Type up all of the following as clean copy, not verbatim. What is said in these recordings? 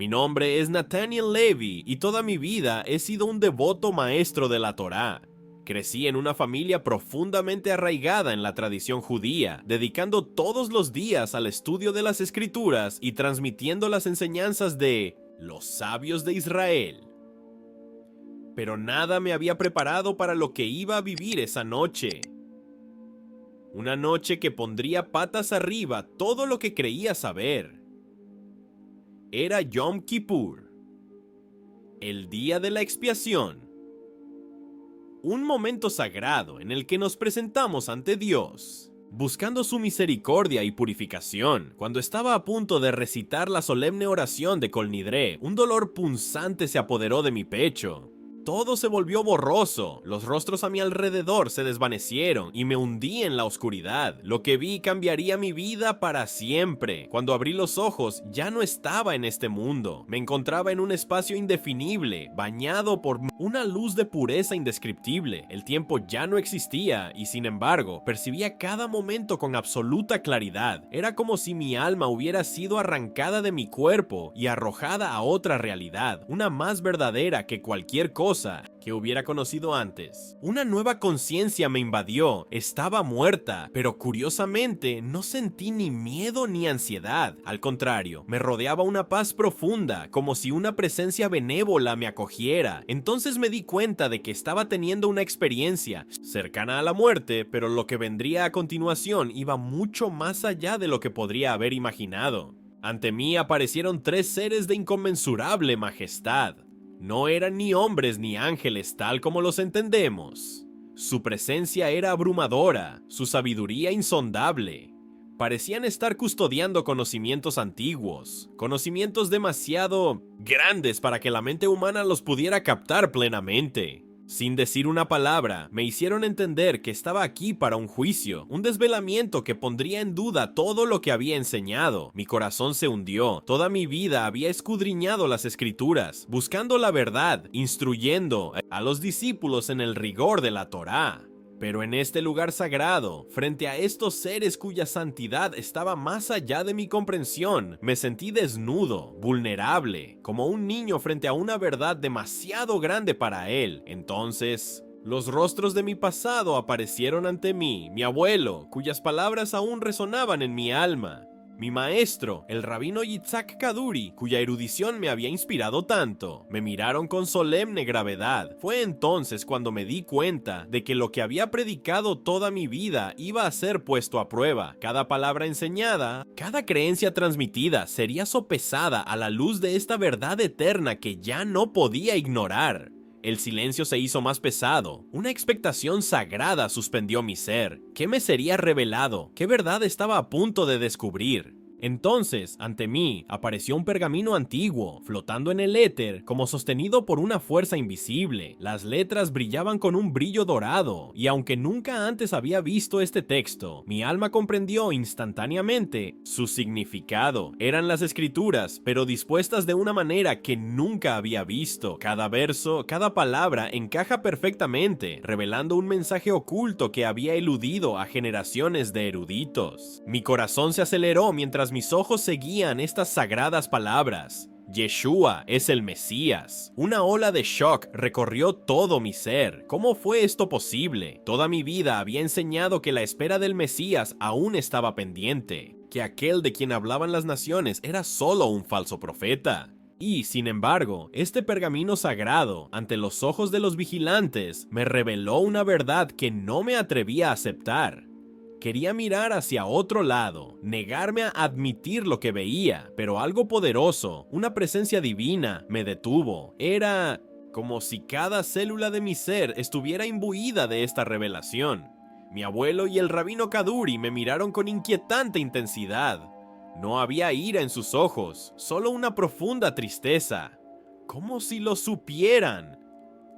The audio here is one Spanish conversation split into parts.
Mi nombre es Nathaniel Levy y toda mi vida he sido un devoto maestro de la Torá. Crecí en una familia profundamente arraigada en la tradición judía, dedicando todos los días al estudio de las escrituras y transmitiendo las enseñanzas de los sabios de Israel. Pero nada me había preparado para lo que iba a vivir esa noche. Una noche que pondría patas arriba todo lo que creía saber. Era Yom Kippur, el día de la expiación. Un momento sagrado en el que nos presentamos ante Dios, buscando su misericordia y purificación. Cuando estaba a punto de recitar la solemne oración de Kol Nidre, un dolor punzante se apoderó de mi pecho. Todo se volvió borroso, los rostros a mi alrededor se desvanecieron y me hundí en la oscuridad. Lo que vi cambiaría mi vida para siempre. Cuando abrí los ojos, ya no estaba en este mundo. Me encontraba en un espacio indefinible, bañado por una luz de pureza indescriptible. El tiempo ya no existía y, sin embargo, percibía cada momento con absoluta claridad. Era como si mi alma hubiera sido arrancada de mi cuerpo y arrojada a otra realidad, una más verdadera que cualquier cosa que hubiera conocido antes. Una nueva conciencia me invadió. Estaba muerta, pero curiosamente no sentí ni miedo ni ansiedad. Al contrario, me rodeaba una paz profunda, como si una presencia benévola me acogiera. Entonces me di cuenta de que estaba teniendo una experiencia cercana a la muerte, pero lo que vendría a continuación iba mucho más allá de lo que podría haber imaginado. Ante mí aparecieron tres seres de inconmensurable majestad. No eran ni hombres ni ángeles tal como los entendemos. Su presencia era abrumadora, su sabiduría insondable. Parecían estar custodiando conocimientos antiguos, conocimientos demasiado grandes para que la mente humana los pudiera captar plenamente. Sin decir una palabra, me hicieron entender que estaba aquí para un juicio, un desvelamiento que pondría en duda todo lo que había enseñado. Mi corazón se hundió, toda mi vida había escudriñado las escrituras, buscando la verdad, instruyendo a los discípulos en el rigor de la Torá. Pero en este lugar sagrado, frente a estos seres cuya santidad estaba más allá de mi comprensión, me sentí desnudo, vulnerable, como un niño frente a una verdad demasiado grande para él. Entonces, los rostros de mi pasado aparecieron ante mí, mi abuelo, cuyas palabras aún resonaban en mi alma. Mi maestro, el rabino Yitzhak Kaduri, cuya erudición me había inspirado tanto. Me miraron con solemne gravedad. Fue entonces cuando me di cuenta de que lo que había predicado toda mi vida iba a ser puesto a prueba. Cada palabra enseñada, cada creencia transmitida sería sopesada a la luz de esta verdad eterna que ya no podía ignorar. El silencio se hizo más pesado. Una expectación sagrada suspendió mi ser. ¿Qué me sería revelado? ¿Qué verdad estaba a punto de descubrir? Entonces, ante mí, apareció un pergamino antiguo, flotando en el éter, como sostenido por una fuerza invisible. Las letras brillaban con un brillo dorado, y aunque nunca antes había visto este texto, mi alma comprendió instantáneamente su significado. Eran las escrituras, pero dispuestas de una manera que nunca había visto. Cada verso, cada palabra encaja perfectamente, revelando un mensaje oculto que había eludido a generaciones de eruditos. Mi corazón se aceleró mientras mis ojos seguían estas sagradas palabras. Yeshua es el Mesías. Una ola de shock recorrió todo mi ser. ¿Cómo fue esto posible? Toda mi vida había enseñado que la espera del Mesías aún estaba pendiente, que aquel de quien hablaban las naciones era solo un falso profeta. Y, sin embargo, este pergamino sagrado, ante los ojos de los vigilantes, me reveló una verdad que no me atrevía a aceptar. Quería mirar hacia otro lado, negarme a admitir lo que veía, pero algo poderoso, una presencia divina, me detuvo. Era como si cada célula de mi ser estuviera imbuida de esta revelación. Mi abuelo y el rabino Kaduri me miraron con inquietante intensidad. No había ira en sus ojos, solo una profunda tristeza. Como si lo supieran,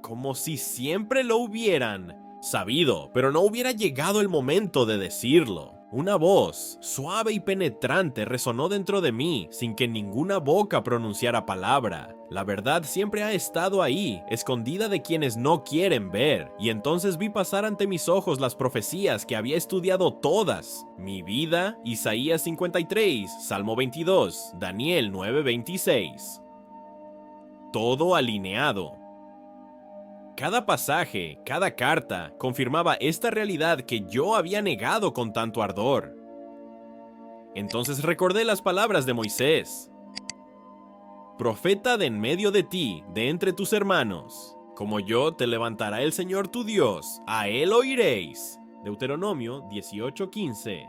como si siempre lo hubieran sabido, pero no hubiera llegado el momento de decirlo. Una voz, suave y penetrante, resonó dentro de mí, sin que ninguna boca pronunciara palabra. La verdad siempre ha estado ahí, escondida de quienes no quieren ver, y entonces vi pasar ante mis ojos las profecías que había estudiado todas. Mi vida, Isaías 53, Salmo 22, Daniel 9:26. todo alineado. Cada pasaje, cada carta, confirmaba esta realidad que yo había negado con tanto ardor. Entonces recordé las palabras de Moisés: profeta de en medio de ti, de entre tus hermanos. Como yo te levantará el Señor tu Dios, a él oiréis. Deuteronomio 18:15.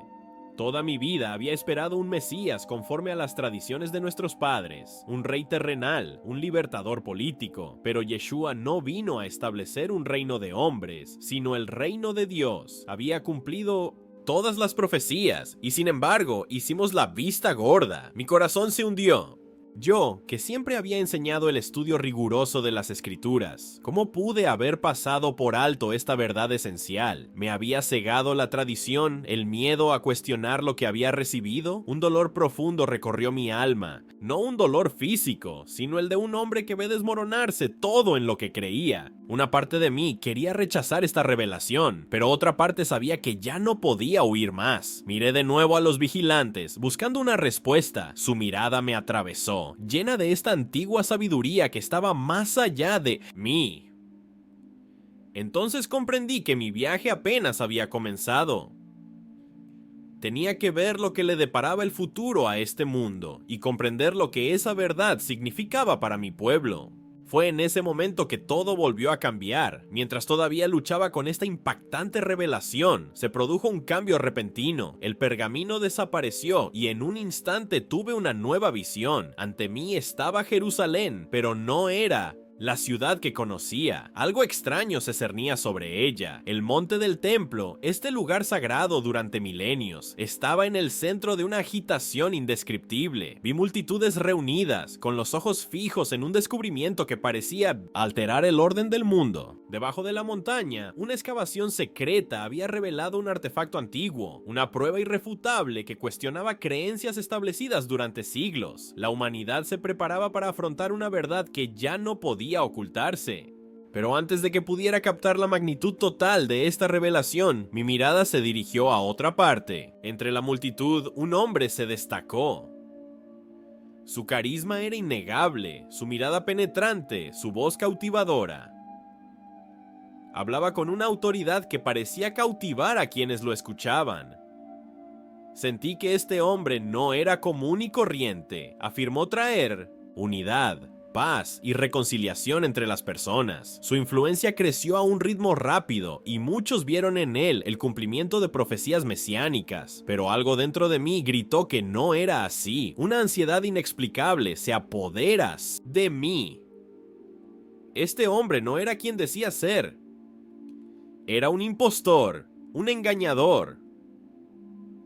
Toda mi vida había esperado un Mesías conforme a las tradiciones de nuestros padres, un rey terrenal, un libertador político, pero Yeshua no vino a establecer un reino de hombres, sino el reino de Dios. Había cumplido todas las profecías, y sin embargo, hicimos la vista gorda. Mi corazón se hundió. Yo, que siempre había enseñado el estudio riguroso de las escrituras, ¿cómo pude haber pasado por alto esta verdad esencial? ¿Me había cegado la tradición, el miedo a cuestionar lo que había recibido? Un dolor profundo recorrió mi alma, no un dolor físico, sino el de un hombre que ve desmoronarse todo en lo que creía. Una parte de mí quería rechazar esta revelación, pero otra parte sabía que ya no podía huir más. Miré de nuevo a los vigilantes, buscando una respuesta. Su mirada me atravesó, llena de esta antigua sabiduría que estaba más allá de mí. Entonces comprendí que mi viaje apenas había comenzado. Tenía que ver lo que le deparaba el futuro a este mundo y comprender lo que esa verdad significaba para mi pueblo. Fue en ese momento que todo volvió a cambiar. Mientras todavía luchaba con esta impactante revelación, se produjo un cambio repentino. El pergamino desapareció y en un instante tuve una nueva visión. Ante mí estaba Jerusalén, pero no era la ciudad que conocía. Algo extraño se cernía sobre ella. El monte del templo, este lugar sagrado durante milenios, estaba en el centro de una agitación indescriptible. Vi multitudes reunidas, con los ojos fijos en un descubrimiento que parecía alterar el orden del mundo. Debajo de la montaña, una excavación secreta había revelado un artefacto antiguo, una prueba irrefutable que cuestionaba creencias establecidas durante siglos. La humanidad se preparaba para afrontar una verdad que ya no podía ocultarse. Pero antes de que pudiera captar la magnitud total de esta revelación, mi mirada se dirigió a otra parte. Entre la multitud, un hombre se destacó. Su carisma era innegable, su mirada penetrante, su voz cautivadora. Hablaba con una autoridad que parecía cautivar a quienes lo escuchaban. Sentí que este hombre no era común y corriente. Afirmó traer unidad, paz y reconciliación entre las personas. Su influencia creció a un ritmo rápido y muchos vieron en él el cumplimiento de profecías mesiánicas, pero algo dentro de mí gritó que no era así. Una ansiedad inexplicable se apodera de mí. Este hombre no era quien decía ser. Era un impostor, un engañador,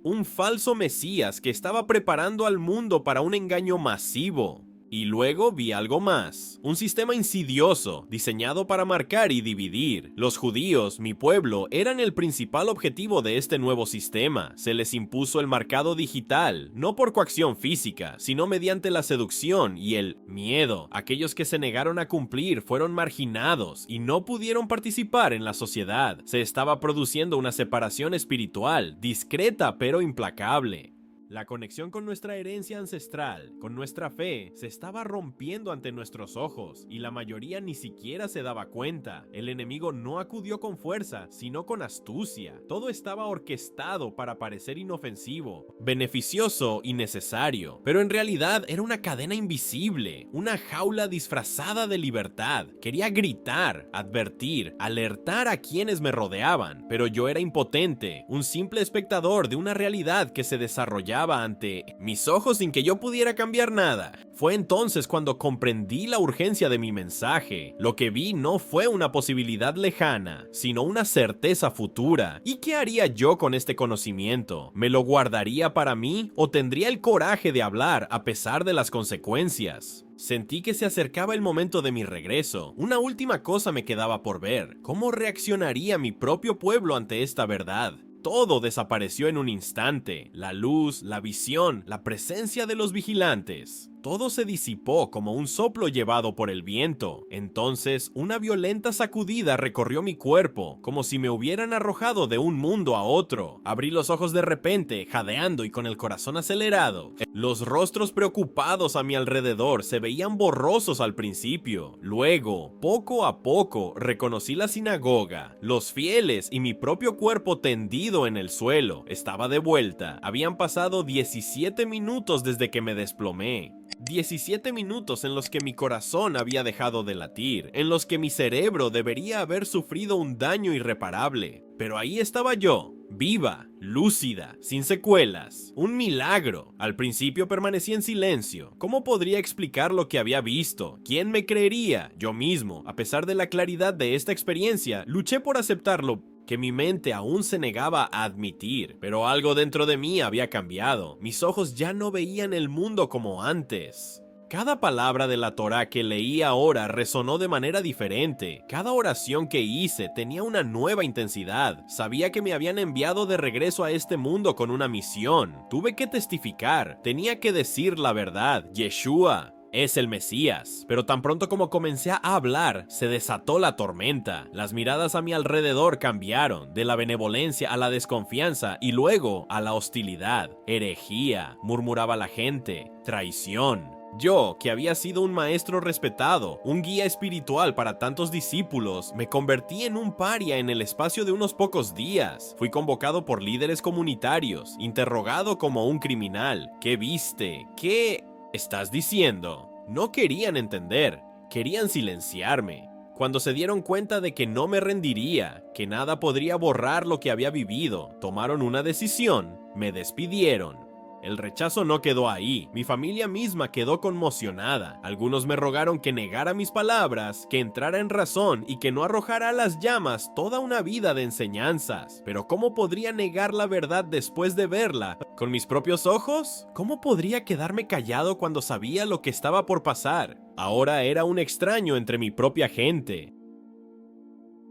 un falso mesías que estaba preparando al mundo para un engaño masivo. Y luego vi algo más, un sistema insidioso, diseñado para marcar y dividir. Los judíos, mi pueblo, eran el principal objetivo de este nuevo sistema. Se les impuso el marcado digital, no por coacción física, sino mediante la seducción y el miedo. Aquellos que se negaron a cumplir fueron marginados y no pudieron participar en la sociedad. Se estaba produciendo una separación espiritual, discreta pero implacable. La conexión con nuestra herencia ancestral, con nuestra fe, se estaba rompiendo ante nuestros ojos y la mayoría ni siquiera se daba cuenta. El enemigo no acudió con fuerza, sino con astucia. Todo estaba orquestado para parecer inofensivo, beneficioso y necesario, pero en realidad era una cadena invisible, una jaula disfrazada de libertad. Quería gritar, advertir, alertar a quienes me rodeaban, pero yo era impotente, un simple espectador de una realidad que se desarrollaba ante mis ojos sin que yo pudiera cambiar nada. Fue entonces cuando comprendí la urgencia de mi mensaje. Lo que vi no fue una posibilidad lejana, sino una certeza futura. ¿Y qué haría yo con este conocimiento? ¿Me lo guardaría para mí o tendría el coraje de hablar a pesar de las consecuencias? Sentí que se acercaba el momento de mi regreso. Una última cosa me quedaba por ver. ¿Cómo reaccionaría mi propio pueblo ante esta verdad? Todo desapareció en un instante. La luz, la visión, la presencia de los vigilantes. todo se disipó como un soplo llevado por el viento. Entonces, una violenta sacudida recorrió mi cuerpo, como si me hubieran arrojado de un mundo a otro. Abrí los ojos de repente, jadeando y con el corazón acelerado. Los rostros preocupados a mi alrededor se veían borrosos al principio. Luego, poco a poco, reconocí la sinagoga, los fieles y mi propio cuerpo tendido en el suelo. Estaba de vuelta. Habían pasado 17 minutos desde que me desplomé. 17 minutos en los que mi corazón había dejado de latir, en los que mi cerebro debería haber sufrido un daño irreparable. Pero ahí estaba yo, viva, lúcida, sin secuelas. Un milagro. Al principio permanecí en silencio. ¿Cómo podría explicar lo que había visto? ¿Quién me creería? Yo mismo. A pesar de la claridad de esta experiencia, luché por aceptarlo, que mi mente aún se negaba a admitir, pero algo dentro de mí había cambiado. Mis ojos ya no veían el mundo como antes. Cada palabra de la Torá que leí ahora resonó de manera diferente. Cada oración que hice tenía una nueva intensidad. Sabía que me habían enviado de regreso a este mundo con una misión. Tuve que testificar. Tenía que decir la verdad. Yeshua es el Mesías. Pero tan pronto como comencé a hablar, se desató la tormenta. Las miradas a mi alrededor cambiaron, de la benevolencia a la desconfianza y luego a la hostilidad. Herejía, murmuraba la gente. Traición. Yo, que había sido un maestro respetado, un guía espiritual para tantos discípulos, me convertí en un paria en el espacio de unos pocos días. Fui convocado por líderes comunitarios, interrogado como un criminal. ¿Qué viste? ¿Qué estás diciendo? No querían entender, querían silenciarme. Cuando se dieron cuenta de que no me rendiría, que nada podría borrar lo que había vivido, tomaron una decisión, me despidieron. El rechazo no quedó ahí, mi familia misma quedó conmocionada. Algunos me rogaron que negara mis palabras, que entrara en razón y que no arrojara a las llamas toda una vida de enseñanzas. Pero ¿cómo podría negar la verdad después de verla con mis propios ojos? ¿Cómo podría quedarme callado cuando sabía lo que estaba por pasar? Ahora era un extraño entre mi propia gente.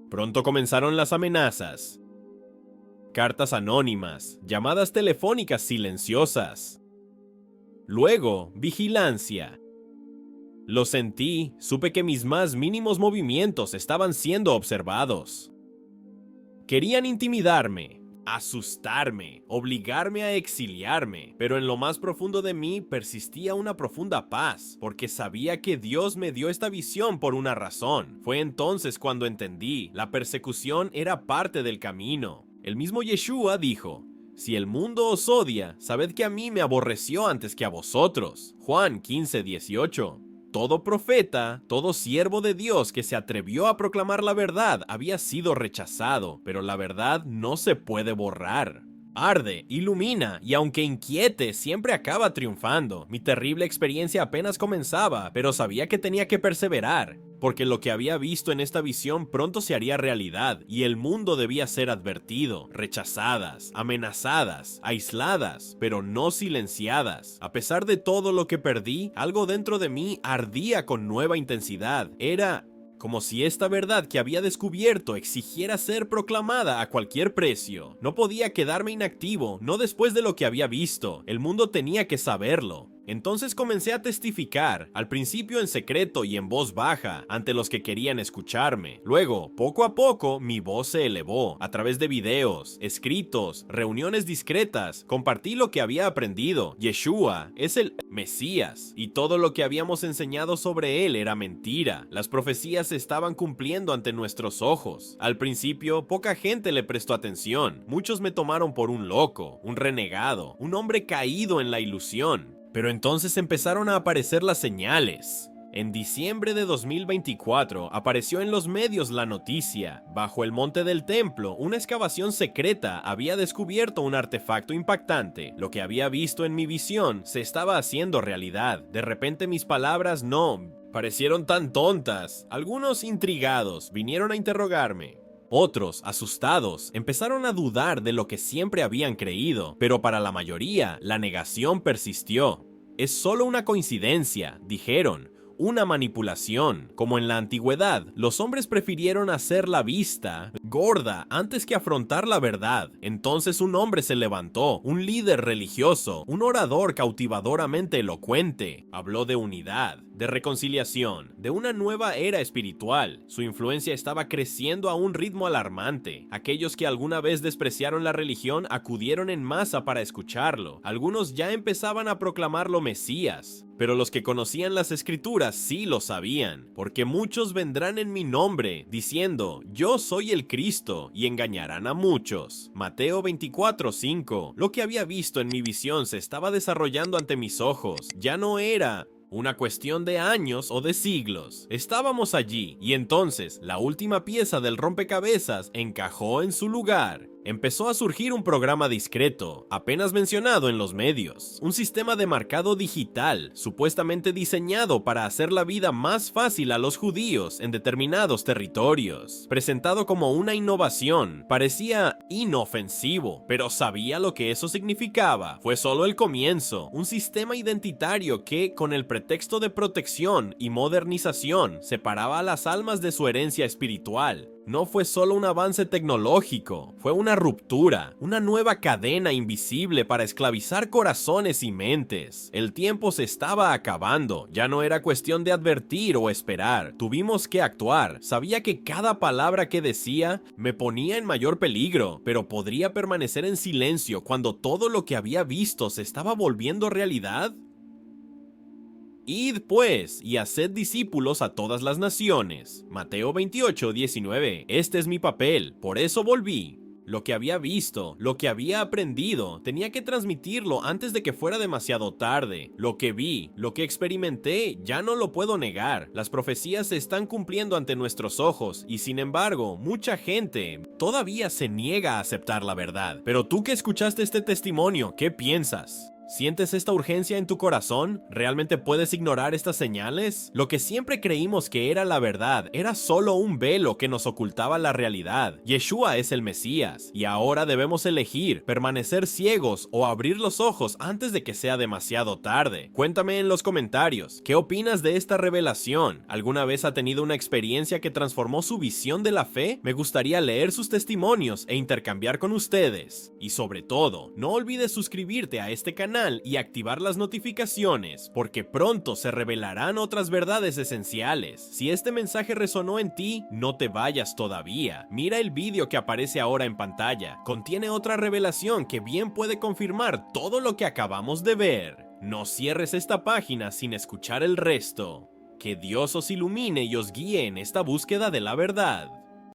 Pronto comenzaron las amenazas. Cartas anónimas, llamadas telefónicas silenciosas. Luego, vigilancia. Lo sentí, supe que mis más mínimos movimientos estaban siendo observados. Querían intimidarme, asustarme, obligarme a exiliarme, pero en lo más profundo de mí persistía una profunda paz, porque sabía que Dios me dio esta visión por una razón. Fue entonces cuando entendí, la persecución era parte del camino. El mismo Yeshua dijo: si el mundo os odia, sabed que a mí me aborreció antes que a vosotros. Juan 15:18. Todo profeta, todo siervo de Dios que se atrevió a proclamar la verdad había sido rechazado, pero la verdad no se puede borrar. Arde, ilumina y aunque inquiete, siempre acaba triunfando. Mi terrible experiencia apenas comenzaba, pero sabía que tenía que perseverar, porque lo que había visto en esta visión pronto se haría realidad y el mundo debía ser advertido, rechazadas, amenazadas, aisladas, pero no silenciadas. A pesar de todo lo que perdí, algo dentro de mí ardía con nueva intensidad. Era como si esta verdad que había descubierto exigiera ser proclamada a cualquier precio. No podía quedarme inactivo, no después de lo que había visto. El mundo tenía que saberlo. Entonces comencé a testificar, al principio en secreto y en voz baja, ante los que querían escucharme. Luego, poco a poco, mi voz se elevó, a través de videos, escritos, reuniones discretas. Compartí lo que había aprendido. Yeshua es el Mesías, y todo lo que habíamos enseñado sobre él era mentira. Las profecías se estaban cumpliendo ante nuestros ojos. Al principio, poca gente le prestó atención. Muchos me tomaron por un loco, un renegado, un hombre caído en la ilusión. Pero entonces empezaron a aparecer las señales. En diciembre de 2024 apareció en los medios la noticia. Bajo el monte del templo, una excavación secreta había descubierto un artefacto impactante. Lo que había visto en mi visión se estaba haciendo realidad. De repente mis palabras no parecieron tan tontas. Algunos intrigados vinieron a interrogarme. Otros, asustados, empezaron a dudar de lo que siempre habían creído, pero para la mayoría, la negación persistió. Es solo una coincidencia, dijeron. una manipulación. Como en la antigüedad, los hombres prefirieron hacer la vista gorda antes que afrontar la verdad. Entonces un hombre se levantó, un líder religioso, un orador cautivadoramente elocuente. Habló de unidad, de reconciliación, de una nueva era espiritual. Su influencia estaba creciendo a un ritmo alarmante. Aquellos que alguna vez despreciaron la religión acudieron en masa para escucharlo. Algunos ya empezaban a proclamarlo Mesías. Pero los que conocían las escrituras sí lo sabían, porque muchos vendrán en mi nombre, diciendo, yo soy el Cristo, y engañarán a muchos. Mateo 24:5. Lo que había visto en mi visión se estaba desarrollando ante mis ojos. Ya no era una cuestión de años o de siglos. Estábamos allí, y entonces la última pieza del rompecabezas encajó en su lugar. Empezó a surgir un programa discreto, apenas mencionado en los medios. Un sistema de marcado digital, supuestamente diseñado para hacer la vida más fácil a los judíos en determinados territorios. Presentado como una innovación, parecía inofensivo, pero ¿sabía lo que eso significaba? Fue solo el comienzo, un sistema identitario que, con el pretexto de protección y modernización, separaba a las almas de su herencia espiritual. No fue solo un avance tecnológico, fue una ruptura, una nueva cadena invisible para esclavizar corazones y mentes. El tiempo se estaba acabando, ya no era cuestión de advertir o esperar, tuvimos que actuar. Sabía que cada palabra que decía me ponía en mayor peligro, pero ¿podría permanecer en silencio cuando todo lo que había visto se estaba volviendo realidad? Id pues, y haced discípulos a todas las naciones. Mateo 28:19. Este es mi papel, por eso volví. Lo que había visto, lo que había aprendido, tenía que transmitirlo antes de que fuera demasiado tarde. Lo que vi, lo que experimenté, ya no lo puedo negar. Las profecías se están cumpliendo ante nuestros ojos, y sin embargo, mucha gente todavía se niega a aceptar la verdad. Pero tú que escuchaste este testimonio, ¿qué piensas? ¿Sientes esta urgencia en tu corazón? ¿Realmente puedes ignorar estas señales? Lo que siempre creímos que era la verdad era solo un velo que nos ocultaba la realidad. Yeshua es el Mesías, y ahora debemos elegir permanecer ciegos o abrir los ojos antes de que sea demasiado tarde. Cuéntame en los comentarios, ¿qué opinas de esta revelación? ¿Alguna vez ha tenido una experiencia que transformó su visión de la fe? Me gustaría leer sus testimonios e intercambiar con ustedes. Y sobre todo, no olvides suscribirte a este canal y activar las notificaciones, porque pronto se revelarán otras verdades esenciales. Si este mensaje resonó en ti, no te vayas todavía. Mira el vídeo que aparece ahora en pantalla. Contiene otra revelación que bien puede confirmar todo lo que acabamos de ver. No cierres esta página sin escuchar el resto. Que Dios os ilumine y os guíe en esta búsqueda de la verdad.